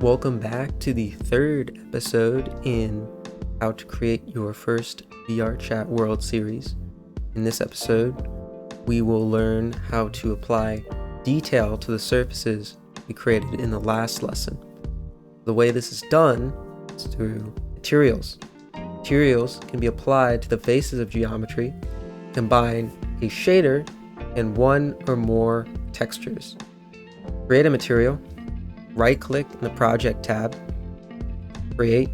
Welcome back to the third episode in How to Create Your First VRChat World Series. In this episode, we will learn how to apply detail to the surfaces we created in the last lesson. The way this is done is through materials. Materials can be applied to the faces of geometry, combine a shader and one or more textures. Create a material. Right-click in the Project tab, Create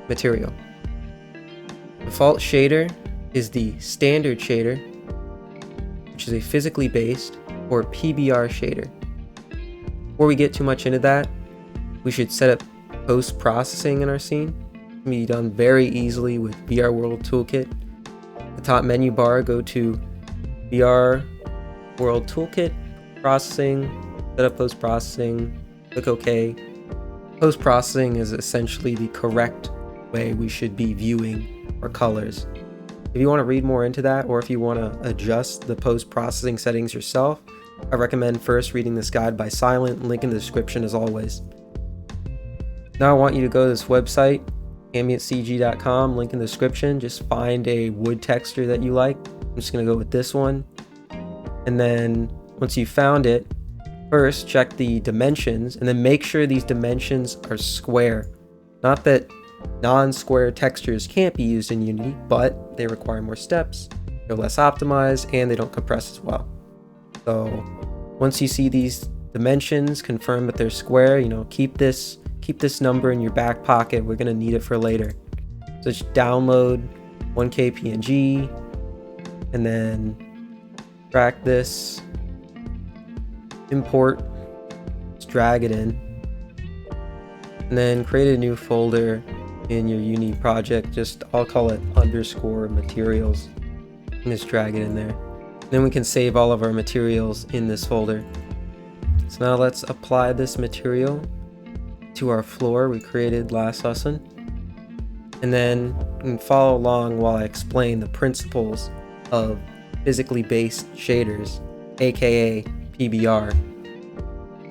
Material. Default shader is the standard shader, which is a physically based or PBR shader. Before we get too much into that, we should set up post-processing in our scene. It can be done very easily with VR World Toolkit. The top menu bar, go to VR World Toolkit, Processing, set up post-processing, click OK. Post-processing is essentially the correct way we should be viewing our colors. If you want to read more into that, or if you want to adjust the post-processing settings yourself, I recommend first reading this guide by Silent, link in the description as always. Now I want you to go to this website, ambientcg.com, link in the description. Just find a wood texture that you like. I'm just going to go with this one. And then once you found it, first, check the dimensions, and then make sure these dimensions are square. Not that non-square textures can't be used in Unity, but they require more steps, they're less optimized, and they don't compress as well. So once you see these dimensions, confirm that they're square. Keep this number in your back pocket. We're going to need it for later. So just download 1K PNG, and then drag this, import, just drag it in, and then create a new folder in your Unity project. I'll call it _materials, and just drag it in there. Then we can save all of our materials in this folder. So now let's apply this material to our floor we created last lesson, and then you can follow along while I explain the principles of physically based shaders, aka PBR.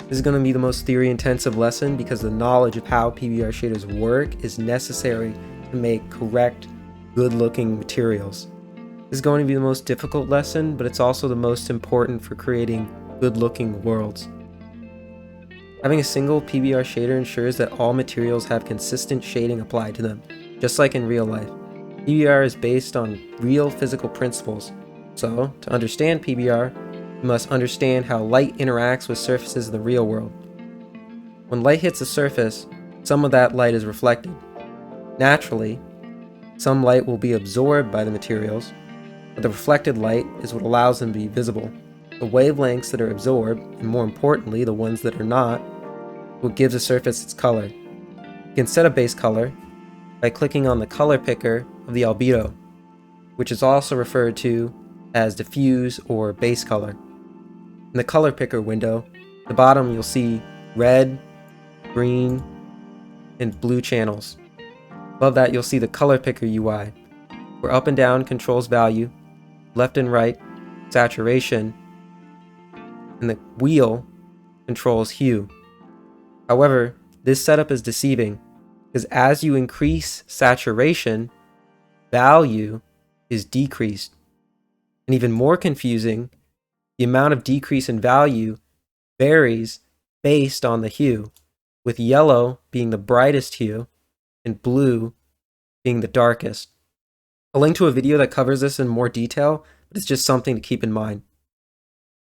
This is going to be the most theory-intensive lesson because the knowledge of how PBR shaders work is necessary to make correct, good-looking materials. This is going to be the most difficult lesson, but it's also the most important for creating good-looking worlds. Having a single PBR shader ensures that all materials have consistent shading applied to them, just like in real life. PBR is based on real physical principles, so to understand PBR, you must understand how light interacts with surfaces in the real world. When light hits a surface, some of that light is reflected. Naturally, some light will be absorbed by the materials, but the reflected light is what allows them to be visible. The wavelengths that are absorbed, and more importantly, the ones that are not, what gives a surface its color. You can set a base color by clicking on the color picker of the albedo, which is also referred to as diffuse or base color. In the color picker window, at the bottom you'll see red, green, and blue channels. Above that you'll see the color picker UI, where up and down controls value, left and right saturation, and the wheel controls hue. However, this setup is deceiving because as you increase saturation, value is decreased. And even more confusing, the amount of decrease in value varies based on the hue, with yellow being the brightest hue and blue being the darkest. I'll link to a video that covers this in more detail, but it's just something to keep in mind.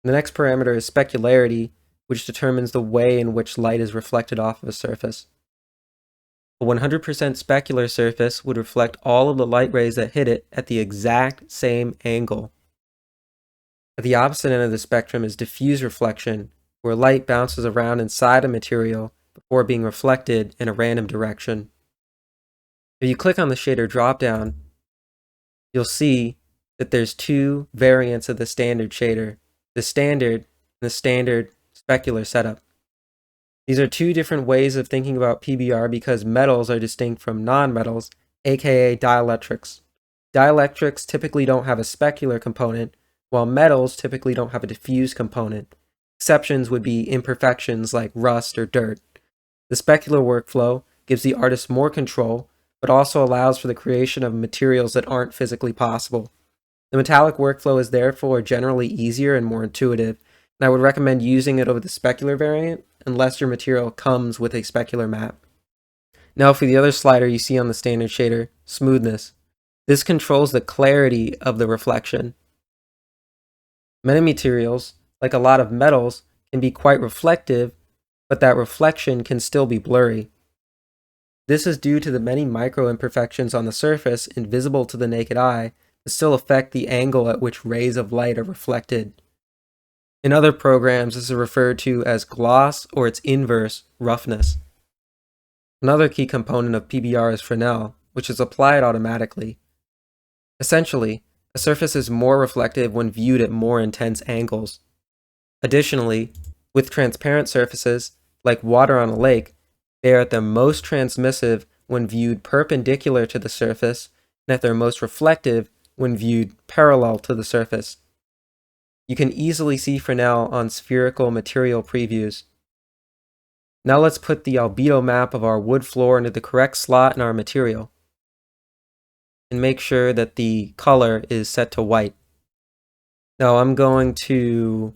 The next parameter is specularity, which determines the way in which light is reflected off of a surface. A 100% specular surface would reflect all of the light rays that hit it at the exact same angle. At the opposite end of the spectrum is diffuse reflection, where light bounces around inside a material before being reflected in a random direction. If you click on the shader dropdown, you'll see that there's two variants of the standard shader, the standard and the standard specular setup. These are two different ways of thinking about PBR because metals are distinct from non-metals, aka dielectrics. Dielectrics typically don't have a specular component, while metals typically don't have a diffuse component. Exceptions would be imperfections like rust or dirt. The The specular workflow gives the artist more control, but also allows for the creation of materials that aren't physically possible. The metallic workflow is therefore generally easier and more intuitive, and I would recommend using it over the specular variant unless your material comes with a specular map. Now for the other slider you see on the standard shader, smoothness. This controls the clarity of the reflection. Many materials, like a lot of metals, can be quite reflective, but that reflection can still be blurry. This is due to the many micro imperfections on the surface invisible to the naked eye that still affect the angle at which rays of light are reflected. In other programs, this is referred to as gloss or its inverse, roughness. Another key component of PBR is Fresnel, which is applied automatically. Essentially, a surface is more reflective when viewed at more intense angles. Additionally, with transparent surfaces, like water on a lake, they are at their most transmissive when viewed perpendicular to the surface, and at their most reflective when viewed parallel to the surface. You can easily see Fresnel on spherical material previews. Now let's put the albedo map of our wood floor into the correct slot in our material, and make sure that the color is set to white. Now I'm going to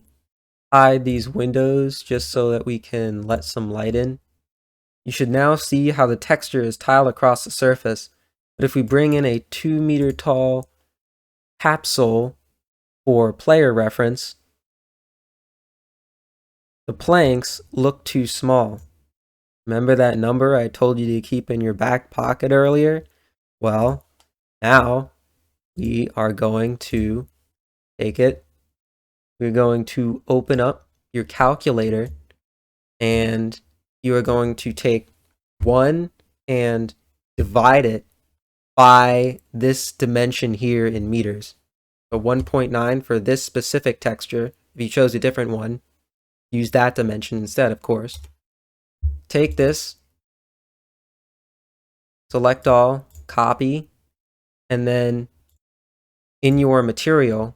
hide these windows just so that we can let some light in. You should now see how the texture is tiled across the surface, but if we bring in a 2 meter tall capsule for player reference, the planks look too small. Remember that number I told you to keep in your back pocket earlier? Well, now we are going to take it. We're going to open up your calculator, and you are going to take 1 and divide it by this dimension here in meters. So 1.9 for this specific texture. If you chose a different one, use that dimension instead, of course. Take this, select all, copy, and then in your material,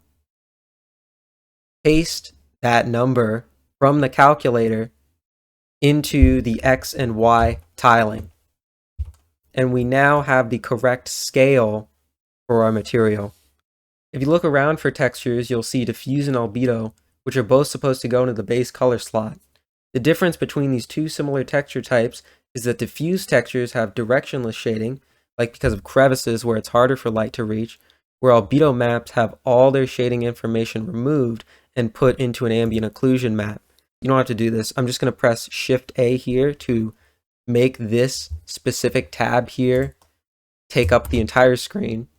paste that number from the calculator into the X and Y tiling. And we now have the correct scale for our material. If you look around for textures, you'll see diffuse and albedo, which are both supposed to go into the base color slot. The difference between these two similar texture types is that diffuse textures have directionless shading, like because of crevices where it's harder for light to reach, where albedo maps have all their shading information removed and put into an ambient occlusion map. You don't have to do this. I'm just going to press Shift A here to make this specific tab here take up the entire screen.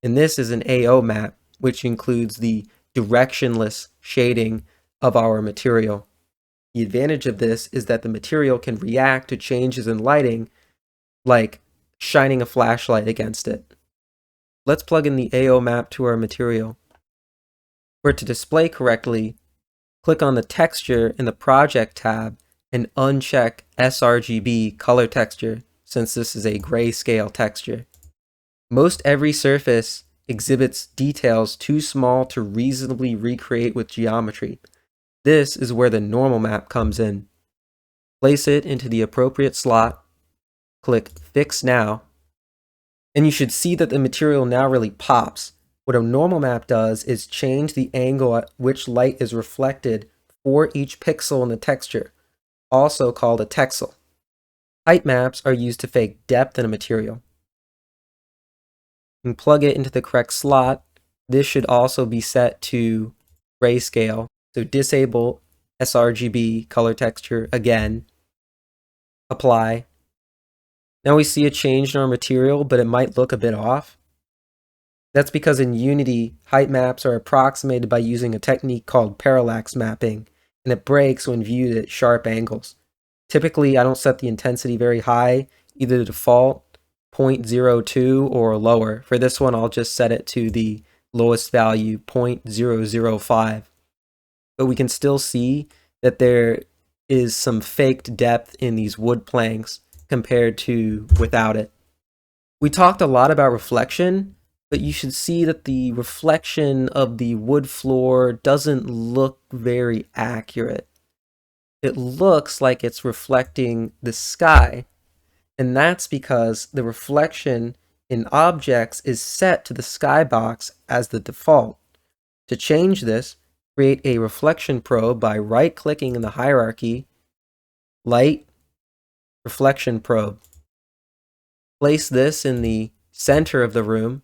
And this is an AO map, which includes the directionless shading of our material. The advantage of this is that the material can react to changes in lighting, like shining a flashlight against it. Let's plug in the AO map to our material. For it to display correctly, click on the texture in the project tab and uncheck sRGB color texture, since this is a grayscale texture. Most every surface exhibits details too small to reasonably recreate with geometry. This is where the normal map comes in. Place it into the appropriate slot, click Fix Now, and you should see that the material now really pops. What a normal map does is change the angle at which light is reflected for each pixel in the texture, also called a texel. Height maps are used to fake depth in a material. And plug it into the correct slot. This should also be set to grayscale. So disable sRGB color texture again. Apply. Now we see a change in our material, but it might look a bit off. That's because in Unity, height maps are approximated by using a technique called parallax mapping, and it breaks when viewed at sharp angles. Typically, I don't set the intensity very high, either the default 0.02 or lower. For this one, I'll just set it to the lowest value, 0.005. But we can still see that there is some faked depth in these wood planks compared to without it. We talked a lot about reflection, but you should see that the reflection of the wood floor doesn't look very accurate. it looks like it's reflecting the sky. And that's because the reflection in objects is set to the skybox as the default. To change this, create a reflection probe by right-clicking in the hierarchy, Light, Reflection Probe. Place this in the center of the room.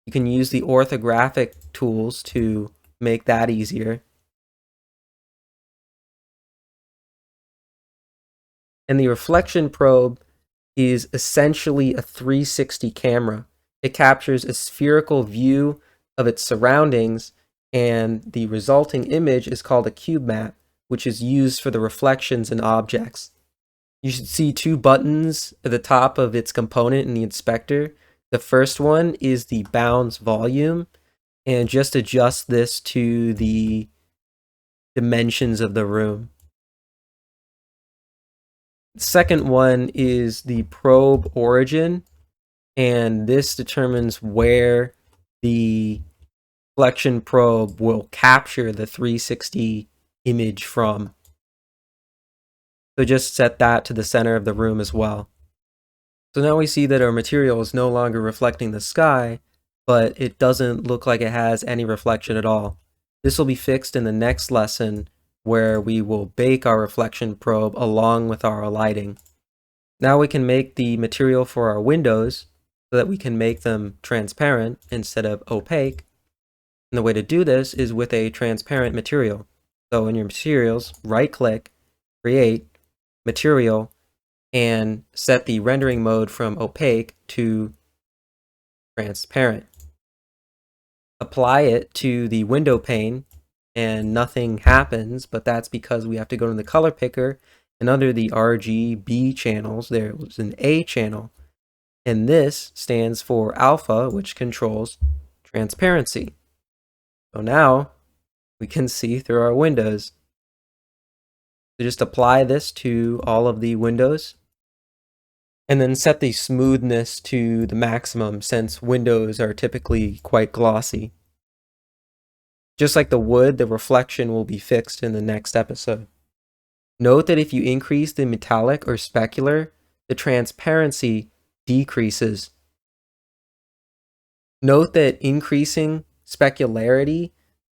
You can use the orthographic tools to make that easier. And the reflection probe is essentially a 360 camera. It captures a spherical view of its surroundings, and the resulting image is called a cube map, which is used for the reflections in objects. You should see two buttons at the top of its component in the inspector. The first one is the bounds volume, and just adjust this to the dimensions of the room. The second one is the probe origin, and this determines where the reflection probe will capture the 360 image from. So just set that to the center of the room as well. So now we see that our material is no longer reflecting the sky, but it doesn't look like it has any reflection at all. This will be fixed in the next lesson, where we will bake our reflection probe along with our lighting. Now we can make the material for our windows so that we can make them transparent instead of opaque. And the way to do this is with a transparent material. So in your materials, right-click, create, material, and set the rendering mode from opaque to transparent. Apply it to the window pane and nothing happens, but that's because we have to go to the color picker, and under the RGB channels there was an A channel, and this stands for alpha, which controls transparency. So now we can see through our windows. So just apply this to all of the windows, and then set the smoothness to the maximum, since windows are typically quite glossy. Just like the wood, the reflection will be fixed in the next episode. Note that if you increase the metallic or specular, the transparency decreases. Note that increasing specularity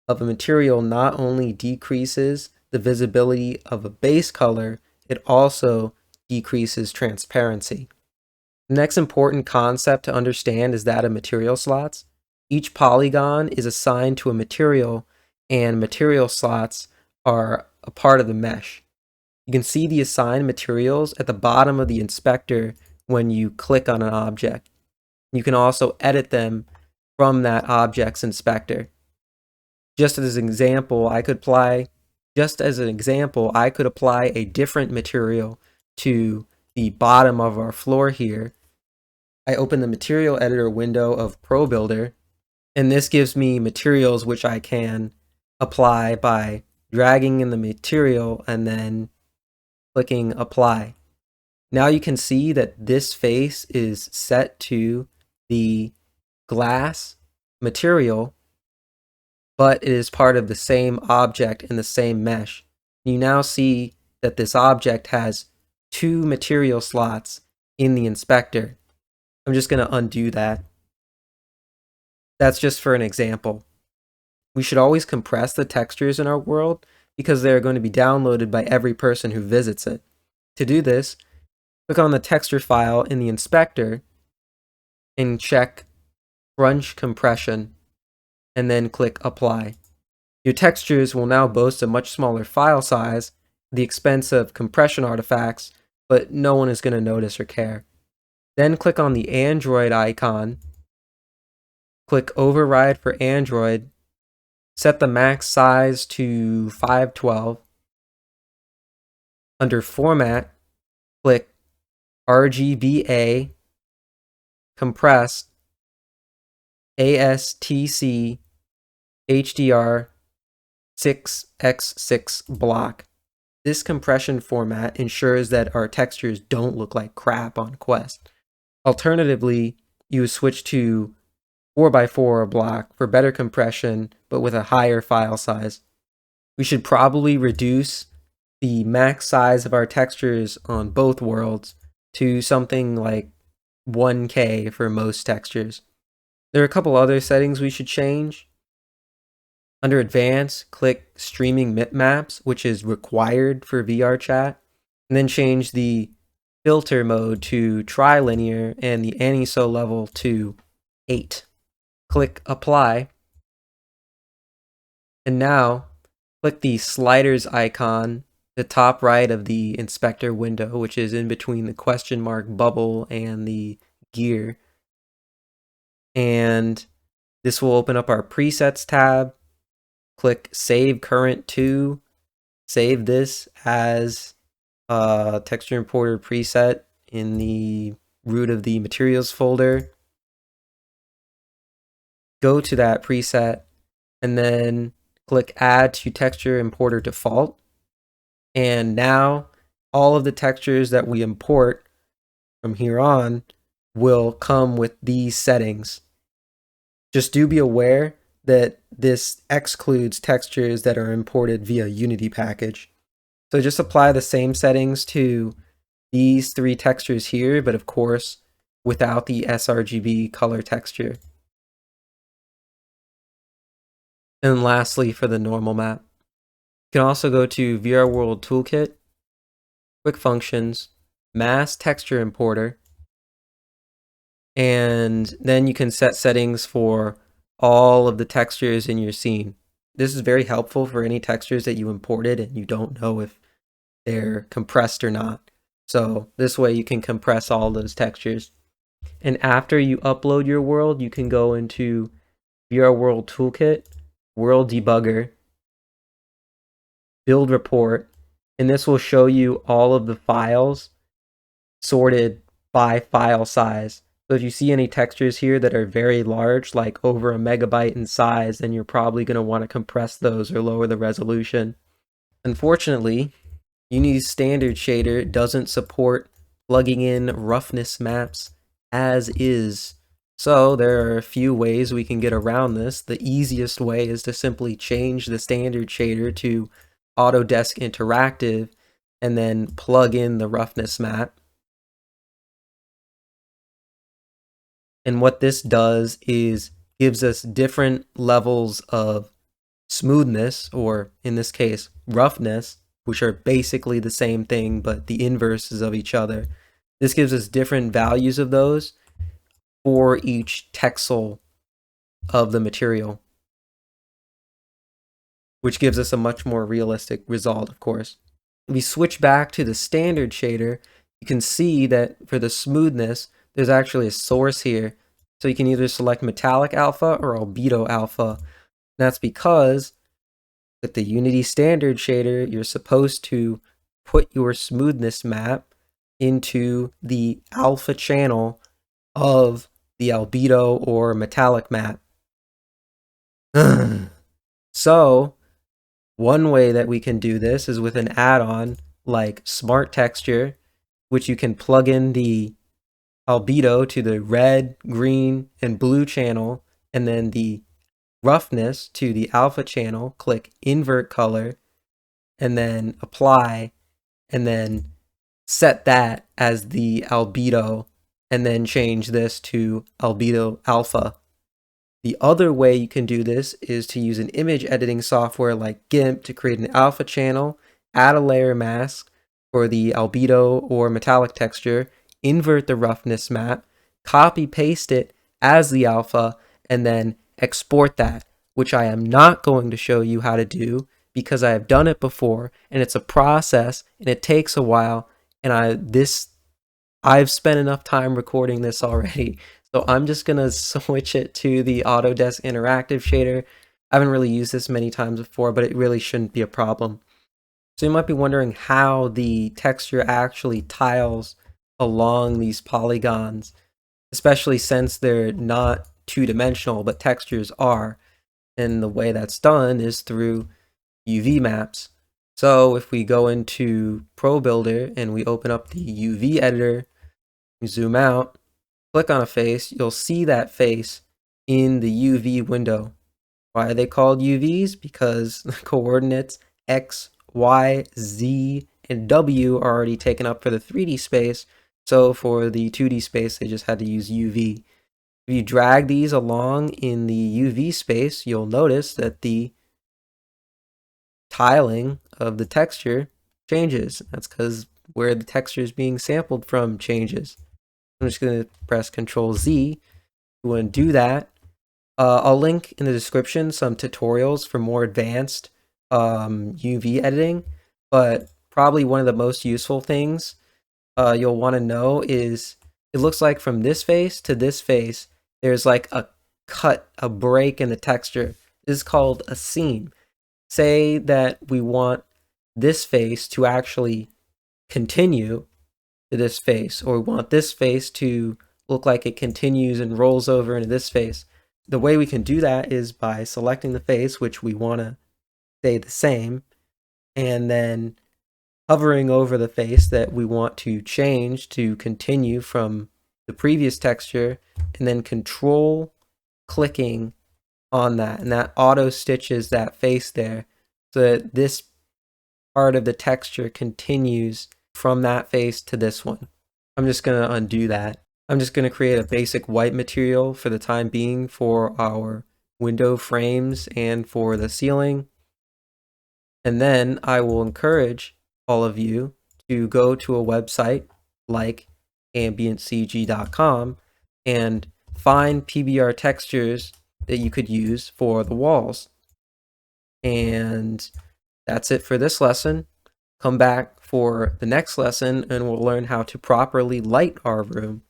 of a material not only decreases the visibility of a base color, it also decreases transparency. The next important concept to understand is that of material slots. Each polygon is assigned to a material, and material slots are a part of the mesh. You can see the assigned materials at the bottom of the inspector when you click on an object. You can also edit them from that object's inspector. Just as an example, I could apply a different material to the bottom of our floor here. I open the material editor window of ProBuilder, and this gives me materials which I can apply by dragging in the material and then clicking apply. Now you can see that this face is set to the glass material, but it is part of the same object in the same mesh. You now see that this object has two material slots in the inspector. I'm just going to undo that. That's just for an example. We should always compress the textures in our world because they are going to be downloaded by every person who visits it. To do this, click on the texture file in the inspector and check Crunch Compression, and then click Apply. Your textures will now boast a much smaller file size at the expense of compression artifacts, but no one is going to notice or care. Then click on the Android icon, click Override for Android, set the max size to 512. Under Format, click RGBA, Compress, ASTC, HDR 6x6 block. This compression format ensures that our textures don't look like crap on Quest. Alternatively, you would switch to 4x4 block for better compression, but with a higher file size. We should probably reduce the max size of our textures on both worlds to something like 1K for most textures. There are a couple other settings we should change. Under Advanced, click Streaming Bitmaps, which is required for VRChat, and then change the filter mode to trilinear and the aniso level to 8. Click Apply, and now click the sliders icon, the top right of the inspector window, which is in between the question mark bubble and the gear. And this will open up our presets tab. Click Save Current To. Save this as a texture importer preset in the root of the materials folder. Go to that preset and then click Add to Texture Importer Default. And now all of the textures that we import from here on will come with these settings. Just do be aware that this excludes textures that are imported via Unity package. So just apply the same settings to these 3 textures here, but of course without the sRGB color texture. And lastly, for the normal map, you can also go to VR World Toolkit, Quick Functions, Mass Texture Importer, and then you can set settings for all of the textures in your scene. This is very helpful for any textures that you imported and you don't know if they're compressed or not. So this way you can compress all those textures. And after you upload your world, you can go into VR World Toolkit, World Debugger, Build Report, and this will show you all of the files sorted by file size. So if you see any textures here that are very large, like over a megabyte in size, then you're probably going to want to compress those or lower the resolution. Unfortunately, Unity's standard shader doesn't support plugging in roughness maps as is. So there are a few ways we can get around this. The easiest way is to simply change the standard shader to Autodesk Interactive and then plug in the roughness map. And what this does is gives us different levels of smoothness, or in this case, roughness, which are basically the same thing, but the inverses of each other. This gives us different values of those for each texel of the material, which gives us a much more realistic result, of course. If we switch back to the standard shader, you can see that for the smoothness, there's actually a source here. So you can either select metallic alpha or albedo alpha. That's because with the Unity standard shader, you're supposed to put your smoothness map into the alpha channel of the albedo or metallic map. So one way that we can do this is with an add-on like Smart Texture, which you can plug in the albedo to the red, green, and blue channel, and then the roughness to the alpha channel. Click Invert Color, and then Apply, and then set that as the albedo, and then change this to albedo alpha. The other way you can do this is to use an image editing software like GIMP to create an alpha channel, add a layer mask for the albedo or metallic texture, invert the roughness map, copy paste it as the alpha, and then export that, which I am not going to show you how to do because I have done it before and it's a process and it takes a while, and I've spent enough time recording this already. So I'm just going to switch it to the Autodesk Interactive shader. I haven't really used this many times before, but it really shouldn't be a problem. So you might be wondering how the texture actually tiles along these polygons, especially since they're not two-dimensional, but textures are. And the way that's done is through UV maps. So if we go into Pro Builder and we open up the UV editor, we zoom out, click on a face, you'll see that face in the UV window. Why are they called UVs? Because the coordinates X, Y, Z, and W are already taken up for the 3D space, so for the 2D space they just had to use UV. If you drag these along in the UV space, you'll notice that the tiling of the texture changes. That's because where the texture is being sampled from changes. I'm just going to press Control Z. You want to do that. I'll link in the description some tutorials for more advanced UV editing, but probably one of the most useful things you'll want to know is it looks like from this face to this face, there's like a cut, a break in the texture. This is called a seam. Say that we want this face to actually continue to this face, or we want this face to look like it continues and rolls over into this face. The way we can do that is by selecting the face, which we want to stay the same, and then hovering over the face that we want to change to continue from the previous texture, and then control clicking on that, and that auto stitches that face there so that this part of the texture continues from that face to this one. I'm just going to undo that. I'm just going to create a basic white material for the time being for our window frames and for the ceiling. And then I will encourage all of you to go to a website like ambientcg.com and find PBR textures that you could use for the walls. And that's it for this lesson. Come back for the next lesson and we'll learn how to properly light our room.